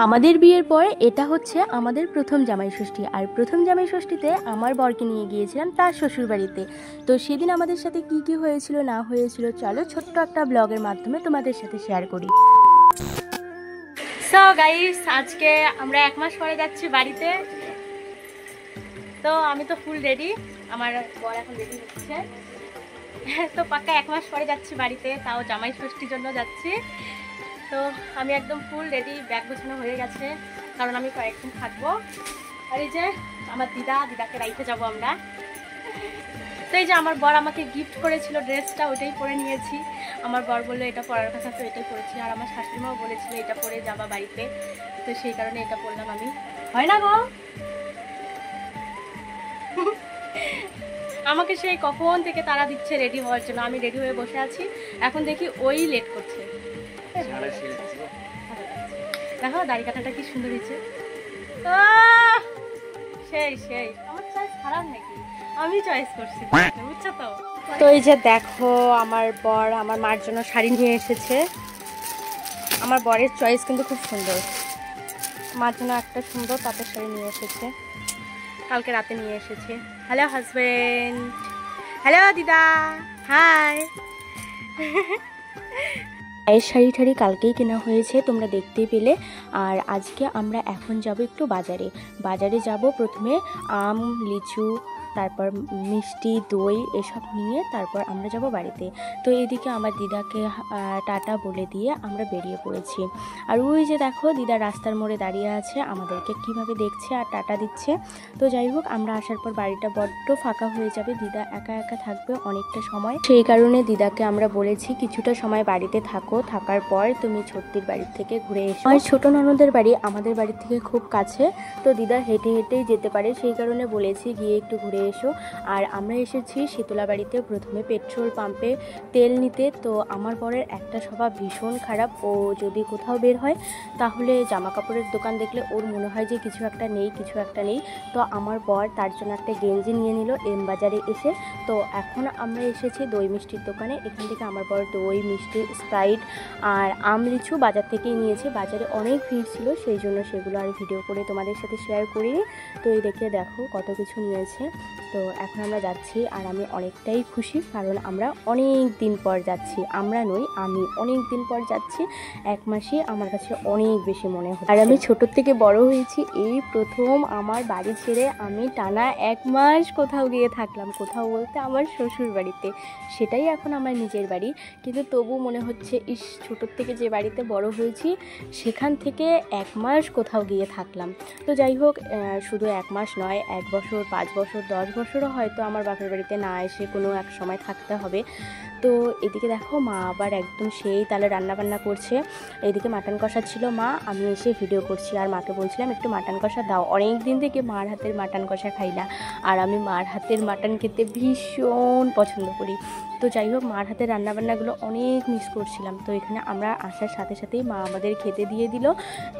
আমাদের বিয়ের পর এটা হচ্ছে আমাদের প্রথম জামাই ষষ্ঠী। আর প্রথম জামাই ষষ্ঠীতে আমার বরকে নিয়ে গিয়েছিলাম তার শ্বশুর বাড়িতে। তো সেদিন আমাদের সাথে কি কি হয়েছিল না হয়েছিল চলো ছোট্ট একটা ব্লগের মাধ্যমে তোমাদের সাথে শেয়ার করি। সো গাইস, আজকে আমরা 1 মাস পরে যাচ্ছি বাড়িতে। তো আমি তো ফুল রেডি, আমার বর এখন রেডি হচ্ছে। তো পাক্কা 1 মাস পরে যাচ্ছি বাড়িতে, তাও জামাই ষষ্ঠীর জন্য যাচ্ছি। তো আমি একদম ফুল রেডি, ব্যাগ গোছানো হয়ে গেছে, কারণ আমি কয়েকদিন থাকবো। আর এই যে আমার দিদাকে রাইতে যাব আমরা। তো এই যে আমার বর আমাকে গিফট করেছিল ড্রেসটা, ওটাই পরে নিয়েছি। আমার বর বললো এটা পরার কথা, তো এটাই পরেছি। আর আমার শাশুড়িমাও বলেছিল এটা পরে যাবা বাড়িতে, তো সেই কারণে এটা পরলাম আমি। হয় না গো? আমাকে সেই কখন থেকে তারা দিচ্ছে রেডি হওয়ার জন্য, আমি রেডি হয়ে বসে আছি। এখন দেখি ওই লেট করছে। দেখো দাড়ি কাটাটা কি সুন্দর হয়েছে। সেই আমার চয়েস খারাপ নাকি? আমি চয়েস করছি, বুঝছো তো? তো এই যে দেখো আমার বর আমার মার জন্য শাড়ি নিয়ে এসেছে। আমার বরের চয়েস কিন্তু খুব সুন্দর। মার জন্য একটা সুন্দর তাঁতের শাড়ি নিয়ে এসেছে, কালকে রাতে নিয়ে এসেছে। হ্যালো হাজবেন্ড, হ্যালো দিদা, হাই। পায়ের শাড়ি ঠাড়ি কালকেই কেনা হয়েছে, তোমরা দেখতেই পেলে। আর আজকে আমরা এখন যাব একটু বাজারে যাব। প্রথমে আম, লিচু, তারপর মিষ্টি, দই এসব নিয়ে তারপর আমরা যাব বাড়িতে। তো এদিকে আমার দিদাকে টাটা বলে দিয়ে আমরা বেরিয়ে পড়েছি। আর ওই যে দেখো দিদা রাস্তার মোড়ে দাঁড়িয়ে আছে, আমাদেরকে কিভাবে দেখছে আর টাটা দিচ্ছে। তো যাই হোক, আমরা আসার পর বাড়িটা বড্ড ফাঁকা হয়ে যাবে, দিদা একা একা থাকবে অনেকটা সময়। সেই কারণে দিদাকে আমরা বলেছি কিছুটা সময় বাড়িতে থাকো, থাকার পর তুমি ছোট্টির বাড়ি থেকে ঘুরে এসো। আর ছোট ননদের বাড়ি আমাদের বাড়ি থেকে খুব কাছে, তো দিদা হেঁটে হেঁটেই যেতে পারে, সেই কারণে বলেছি গিয়ে একটু ঘুরে এসো। আর আমরা এসেছি শীতলা বাড়িতে প্রথমে পেট্রোল পাম্পে তেল নিতে। তো আমার বরের একটা স্বভাব ভীষণ খারাপ, ও যদি কোথাও বের হয় তাহলে জামা কাপড়ের দোকান দেখলে ওর মনে হয় যে কিছু একটা নেই। তো আমার বর তার জন্য একটা গেঞ্জি নিয়ে নিল এম বাজারে এসে। তো এখন আমরা এসেছি দই মিষ্টির দোকানে। এখান থেকে আমার বর দই মিষ্টি, স্প্রাইট আর আম লিচু বাজার থেকেই নিয়েছে। বাজারে অনেক ভিড় ছিল, সেই জন্য সেগুলো আর ভিডিও করে তোমাদের সাথে শেয়ার করিনি। তো এই দেখে দেখো কত কিছু নিয়েছে। তো এখন আমরা যাচ্ছি, আর আমি অনেকটাই খুশি, কারণ আমরা অনেক দিন পর যাচ্ছি। আমরা নই, আমি অনেক দিন পর যাচ্ছি। 1 মাসই আমার কাছে অনেক বেশি মনে হয়। আর আমি ছোটোর থেকে বড় হয়েছি, এই প্রথম আমার বাড়ি ছেড়ে আমি টানা 1 মাস কোথাও গিয়ে থাকলাম। কোথাও বলতে আমার শ্বশুর বাড়িতে, সেটাই এখন আমার নিজের বাড়ি। কিন্তু তবু মনে হচ্ছে ইস, ছোটোর থেকে যে বাড়িতে বড় হয়েছি সেখান থেকে 1 মাস কোথাও গিয়ে থাকলাম। তো যাই হোক, শুধু 1 মাস নয়, 1 বছর, 5 বছর, 10 বছরও হয়তো আমার বাপের বাড়িতে না এসে কোনো এক সময় থাকতে হবে। তো এদিকে দেখো মা আবার একদম সেই তাহলে রান্নাবান্না করছে। এদিকে মাটন কষা ছিল মা, আমি এসে ভিডিও করছি আর মাকে বলছিলাম একটু মাটন কষা দাও। অনেক দিন থেকে মার হাতের মাটন কষা খাই না, আর আমি মার হাতের মাটন খেতে ভীষণ পছন্দ করি। তো যাই হোক, মার হাতের রান্নাবান্নাগুলো অনেক মিস করছিলাম। তো এখানে আমরা আসার সাথে সাথেই মা আমাদের খেতে দিয়ে দিল।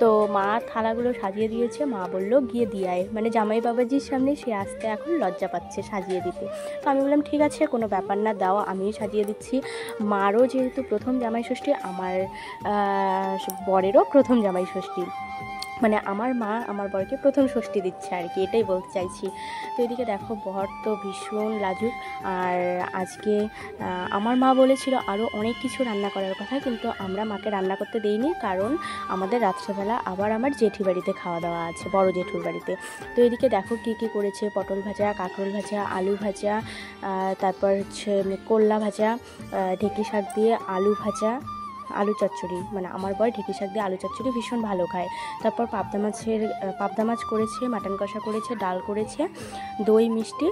তো মা থালাগুলো সাজিয়ে দিয়েছে, মা বলল গিয়ে দিয়ে আয়, মানে জামাই বাবাজির সামনে সে আসতে এখন লজ্জা পাচ্ছে সাজিয়ে দিতে। তো আমি বললাম ঠিক আছে, কোনো ব্যাপার না, দাও আমিই সাজিয়ে দিচ্ছি। মারও যেহেতু প্রথম জামাই ষষ্ঠী, আমার বরেরও প্রথম জামাই ষষ্ঠী, মানে আমার মা আমার বরকে প্রথম ষষ্ঠী দিচ্ছে আর কি, এটাই বলতে চাইছি। তো এদিকে দেখো বর তো ভীষণ লাজুক। আর আজকে আমার মা বলেছিল আরও অনেক কিছু রান্না করার কথা, কিন্তু আমরা মাকে রান্না করতে দেইনি, কারণ আমাদের রাত্রেবেলা আবার আমার জেঠি বাড়িতে খাওয়া দাওয়া আছে, বড় জেঠুর বাড়িতে। তো এদিকে দেখো কী কী করেছে, পটল ভাজা, কাঁকরোল ভাজা, আলু ভাজা, তারপর হচ্ছে করলা ভাজা, ঢেঁকি শাক দিয়ে আলু ভাজা, আলু চচ্চড়ি, মানে আমার বর ঢেঁকি শাক দিয়ে আলু চচ্চড়ি ভীষণ ভালো খায়। তারপর পাবদা মাছ করেছে, মাটন কষা করেছে, ডাল করেছে, দই মিষ্টি,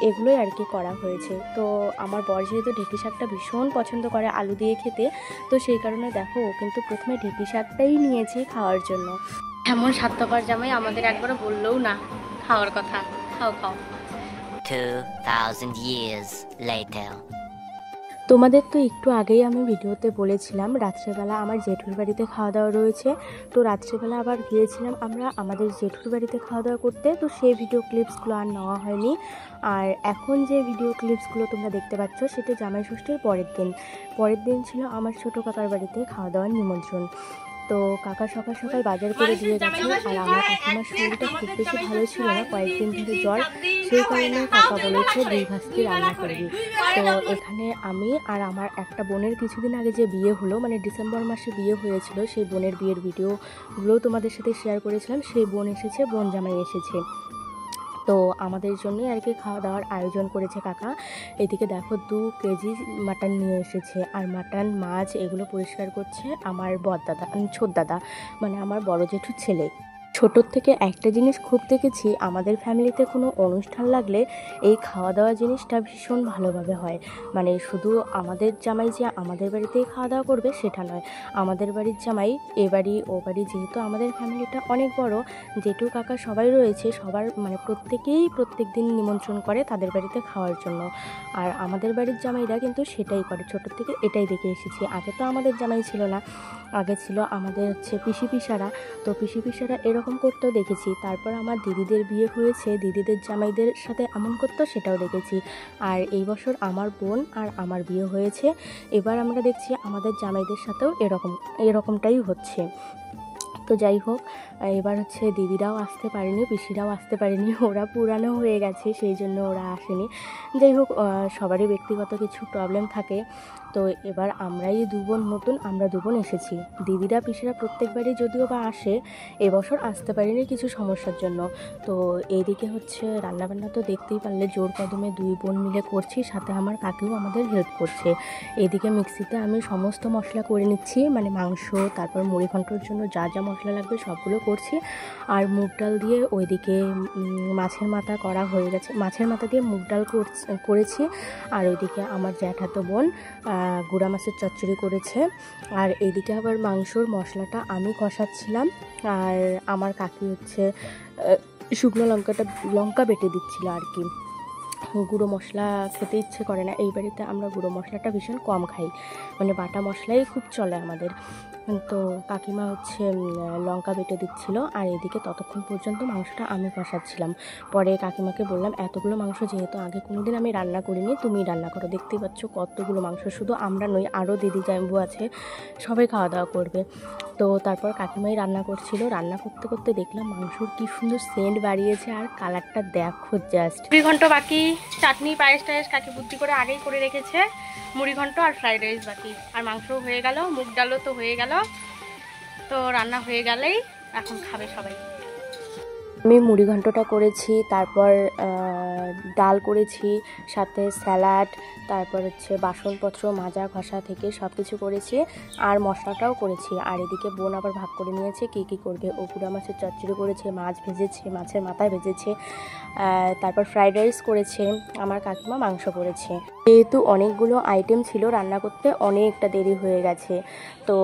এগুলোই আর কি করা হয়েছে। তো আমার বর যেহেতু ঢেঁকি শাকটা ভীষণ পছন্দ করে আলু দিয়ে খেতে, তো সেই কারণে দেখো ও কিন্তু প্রথমে ঢেঁকি শাকটাই নিয়েছে খাওয়ার জন্য। এমন স্বার্থপর জামাই আমাদের একবারও বললেও না খাওয়ার কথা। খাও 2000 years later. তোমাদের তো একটু আগেই আমি ভিডিওতে বলেছিলাম রাত্রেবেলা আমার জেঠুর বাড়িতে খাওয়া দাওয়া রয়েছে। তো রাত্রেবেলা আবার গিয়েছিলাম আমরা আমাদের জেঠুর বাড়িতে খাওয়া দাওয়া করতে, তো সেই ভিডিও ক্লিপসগুলো আর নেওয়া হয়নি। আর এখন যে ভিডিও ক্লিপসগুলো তোমরা দেখতে পাচ্ছ সেটা জামাই ষষ্ঠীর পরের দিন ছিল আমার ছোটো কাকার বাড়িতে খাওয়া দাওয়ার নিমন্ত্রণ। তো কাকা সকাল সকাল বাজার করে দিয়ে গেছে। আর আমার কাকিমার শরীরটা খুব বেশি ভালো ছিল না, কয়েকদিন ধরে জ্বর, সেই কারণে কাকা বলেছে 2 ভাস্তি রান্না করবি। তো এখানে আমি আর আমার একটা বোনের কিছুদিন আগে যে বিয়ে হলো, মানে ডিসেম্বর মাসে বিয়ে হয়েছিল, সেই বোনের বিয়ের ভিডিওগুলো তোমাদের সাথে শেয়ার করেছিলাম। সেই বোন এসেছে, বোন জামাই এসেছে। তো আমাদের জন্যই আর কি খাওয়া দাওয়ার আয়োজন করেছে কাকা। এদিকে দেখো 2 কেজি মাটন নিয়ে এসেছে। আর মাটন, মাছ এগুলো পরিষ্কার করছে আমার বড়দাদা, ছোট দাদা, মানে আমার বড় জেঠুর ছেলে। ছোটোর থেকে একটা জিনিস খুব দেখেছি, আমাদের ফ্যামিলিতে কোনো অনুষ্ঠান লাগলে এই খাওয়া দাওয়া জিনিসটা ভীষণ ভালোভাবে হয়। মানে শুধু আমাদের জামাই যে আমাদের বাড়িতেই খাওয়া দাওয়া করবে সেটা নয়, আমাদের বাড়ির জামাই এ বাড়ি ও বাড়ি, যেহেতু আমাদের ফ্যামিলিটা অনেক বড়, জেঠু কাকা সবাই রয়েছে, সবার মানে প্রত্যেকেই প্রত্যেক দিন নিমন্ত্রণ করে তাদের বাড়িতে খাওয়ার জন্য। আর আমাদের বাড়ির জামাইরা কিন্তু সেটাই করে, ছোটোর থেকে এটাই দেখে এসেছি। আগে তো আমাদের জামাই ছিল না, আগে ছিল আমাদের হচ্ছে পিসি পিসারা। তো পিসি পিসারা এরকম করতেও দেখেছি। তারপর আমার দিদিদের বিয়ে হয়েছে, দিদিদের জামাইদের সাথে এমন করতো, সেটাও দেখেছি। আর এই বছর আমার বোন আর আমার বিয়ে হয়েছে, এবার আমরা দেখছি আমাদের জামাইদের সাথেও এরকমটাই হচ্ছে। তো যাই হোক, এবার হচ্ছে দিদিরাও আসতে পারেনি, পিসিরাও আসতে পারেনি, ওরা পুরানো হয়ে গেছে, সেই জন্য ওরা আসেনি। যাই হোক, সবারই ব্যক্তিগত কিছু প্রবলেম থাকে। তো এবার আমরাই 2 বোন নতুন, আমরা 2 বোন এসেছি। দিদিরা পিসিরা প্রত্যেকবারই যদিও বা আসে, এবছর আসতে পারেনি কিছু সমস্যার জন্য। তো এইদিকে হচ্ছে রান্নাবান্না তো দেখতেই পারলে জোর কদমে 2 বোন মিলে করছি, সাথে আমার কাকিও আমাদের হেল্প করছে। এদিকে মিক্সিতে আমি সমস্ত মশলা করে নিচ্ছি, মানে মাংস, তারপর মুড়ি ঘন্টর জন্য যা যা মশলা লাগবে সবগুলো করছি। আর মুগ ডাল দিয়ে ওইদিকে মাছের মাথা করা হয়ে গেছে, মাছের মাথা দিয়ে মুগ ডাল করেছি। আর ওইদিকে আমার জ্যাঠাতো বোন গুঁড়া মাছের চচ্চড়ি করেছে। আর এইদিকে আবার মাংসর মশলাটা আমি কষাচ্ছিলাম, আর আমার কাকি হচ্ছে শুকনো লঙ্কা বেটে দিচ্ছিল আর কি। গুঁড়ো মশলা খেতে ইচ্ছে করে না, এই বাড়িতে আমরা গুঁড়ো মশলাটা ভীষণ কম খাই, মানে বাটা মশলাই খুব চলে আমাদের। তো কাকিমা হচ্ছে লঙ্কা বেটে দিচ্ছিল, আর এদিকে ততক্ষণ পর্যন্ত মাংসটা আমি কষাচ্ছিলাম। পরে কাকিমাকে বললাম, এতগুলো মাংস যেহেতু আগে কোনোদিন আমি রান্না করিনি, তুমি রান্না করো। দেখতেই পাচ্ছ কতগুলো মাংস, শুধু আমরা নই, আরও দিদি জাম্বু আছে, সবাই খাওয়া দাওয়া করবে। তো তারপর কাকিমাই রান্না করছিল, রান্না করতে করতে দেখলাম মাংসর কি সুন্দর সেন্ট বাড়িয়েছে, আর কালারটা দেখো জাস্ট। মুড়ি ঘন্ট বাকি, চাটনি পায়েস টায়েস কাকি বুদ্ধি করে আগেই করে রেখেছে, মুড়ি ঘন্ট আর ফ্রাইড রাইস বাকি, আর মাংসও হয়ে গেল, মুগ ডালও তো হয়ে গেল। তো রান্না হয়ে গেলেই এখন খাবে সবাই। আমি মুড়ি ঘন্টটা করেছি, তারপর ডাল করেছি, সাথে স্যালাড, তারপর হচ্ছে বাসনপত্র মাজা ঘষা থেকে সব কিছু করেছি, আর মশলাটাও করেছি। আর এদিকে বোন আবার ভাগ করে নিয়েছে কী কী করবে। ও গুঁড়া মাছের চচ্চড়ি করেছে, মাছ ভেজেছে, মাছের মাথা ভেজেছে, তারপর ফ্রাইড রাইস করেছে, আমার কাকিমা মাংস করেছে। যেহেতু অনেকগুলো আইটেম ছিল, রান্না করতে অনেকটা দেরি হয়ে গেছে। তো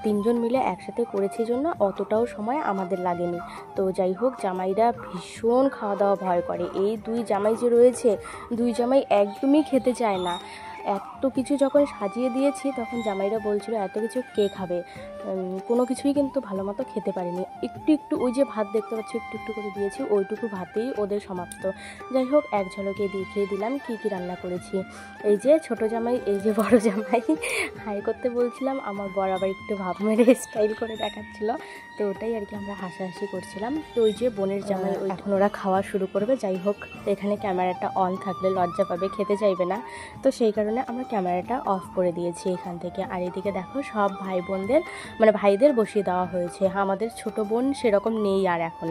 3 জন মিলে একসাথে করেছি জন্য অতটাও সময় আমাদের লাগেনি। তো যাই হোক, জামাইরা ভীষণ খাওয়া দাওয়া ভয় করে। এই 2 জামাই যে রয়েছে, 2 জামাই একদমই খেতে চায় না। এত কিছু যখন সাজিয়ে দিয়েছি, তখন জামাইরা বলছিল এত কিছু কে খাবে, কোনো কিছুই কিন্তু ভালো মতো খেতে পারেনি। একটু একটু ওই যে ভাত দেখতে পাচ্ছি, একটু একটু করে দিয়েছি, ওইটুকু ভাতেই ওদের সমাপ্ত। যাই হোক, এক ঝলকে দেখিয়ে দিলাম কী কী রান্না করেছি। এই যে ছোট জামাই, এই যে বড় জামাই, হাই করতে বলছিলাম, আমার বড় আবার একটু ভাব মেরে স্টাইল করে দেখাচ্ছিল। তো ওটাই আর কি আমরা হাসাহাসি করছিলাম। তো ওই যে বোনের জামাই, এখন ওরা খাওয়া শুরু করবে। যাই হোক, এখানে ক্যামেরাটা অন থাকলে লজ্জা পাবে, খেতে চাইবে না, তো সেই কারণে আমরা ক্যামেরাটা অফ করে দিয়েছি এখান থেকে। আর এদিকে দেখো সব ভাই বোনদের, মানে ভাইদের বসিয়ে দেওয়া হয়েছে, আমাদের ছোট বোন সেরকম নেই আর এখন।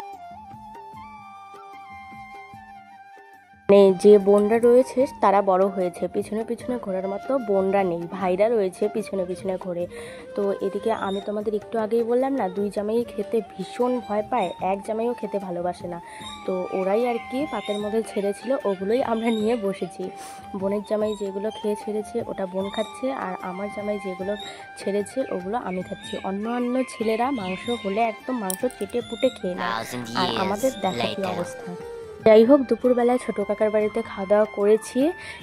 মানে যে বোনরা রয়েছে তারা বড় হয়েছে, পিছনে পিছনে ঘোরার মতো বোনরা নেই, ভাইরা রয়েছে পিছনে পিছনে ঘোরে। তো এদিকে আমি তোমাদের একটু আগেই বললাম না, 2 জামাই খেতে ভীষণ ভয় পায়, এক জামাইও খেতে ভালোবাসে না। তো ওরাই আর কি পাতের মধ্যে ছেড়েছিল, ওগুলোই আমরা নিয়ে বসেছি। বোনের জামাই যেগুলো খেয়ে ছেড়েছে ওটা বোন খাচ্ছে, আর আমার জামাই যেগুলো ছেড়েছে ওগুলো আমি খাচ্ছি। অন্য ছেলেরা মাংস হলে একদম মাংস চেটে পুটে খেয়ে নেয়, আর আমাদের দেখা কি অবস্থা। যাই হোক, দুপুরবেলায় ছোটো কাকার বাড়িতে খাওয়া দাওয়া করেছি।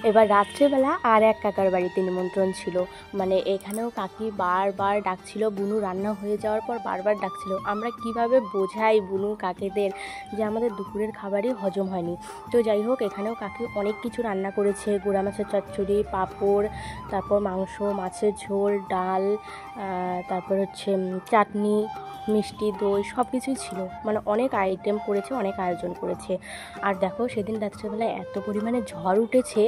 এবার রাত্রেবেলা আর এক কাকার বাড়িতে নিমন্ত্রণ ছিল। মানে এখানেও কাকি বারবার ডাকছিল, বুনু রান্না হয়ে যাওয়ার পর বারবার ডাকছিল। আমরা কিভাবে বোঝাই বুনু কাকিদের যে আমাদের দুপুরের খাবারই হজম হয়নি। তো যাই হোক, এখানেও কাকি অনেক কিছু রান্না করেছে, গুঁড়া মাছের চচ্চড়ি, পাঁপড়, তারপর মাংস, মাছের ঝোল, ডাল, তারপর হচ্ছে চাটনি, মিষ্টি, দই, সব কিছুই ছিল। মানে অনেক আইটেম করেছে, অনেক আয়োজন করেছে। আর দেখো, সেদিন রাত্রেবেলায় এত পরিমাণে ঝড় উঠেছে,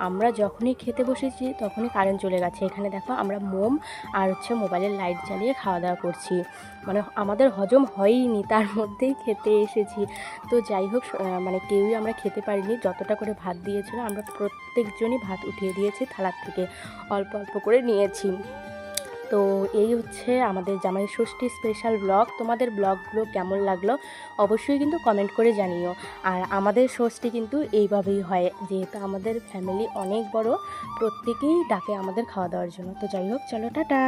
আমরা যখনই খেতে বসেছি তখনই কারেন্ট চলে গেছে। এখানে দেখো আমরা মোম আর হচ্ছে মোবাইলের লাইট জ্বালিয়ে খাওয়া দাওয়া করছি। মানে আমাদের হজম হয়ইনি, তার মধ্যেই খেতে এসেছি। তো যাই হোক, মানে কেউই আমরা খেতে পারিনি। যতটা করে ভাত দিয়েছিল আমরা প্রত্যেকজনই ভাত উঠিয়ে দিয়েছি থালার থেকে, অল্প অল্প করে নিয়েছি। তো এই হচ্ছে আমাদের জামাই ষষ্ঠী স্পেশাল ব্লগ। তোমাদের ব্লগগুলো কেমন লাগলো অবশ্যই কিন্তু কমেন্ট করে জানিও। আর আমাদের ষষ্ঠী কিন্তু এইভাবেই হয়, যেহেতু আমাদের ফ্যামিলি অনেক বড়, প্রত্যেকেই ডাকে আমাদের খাওয়া দাওয়ার জন্য। তো যাই হোক, চলো টাটা।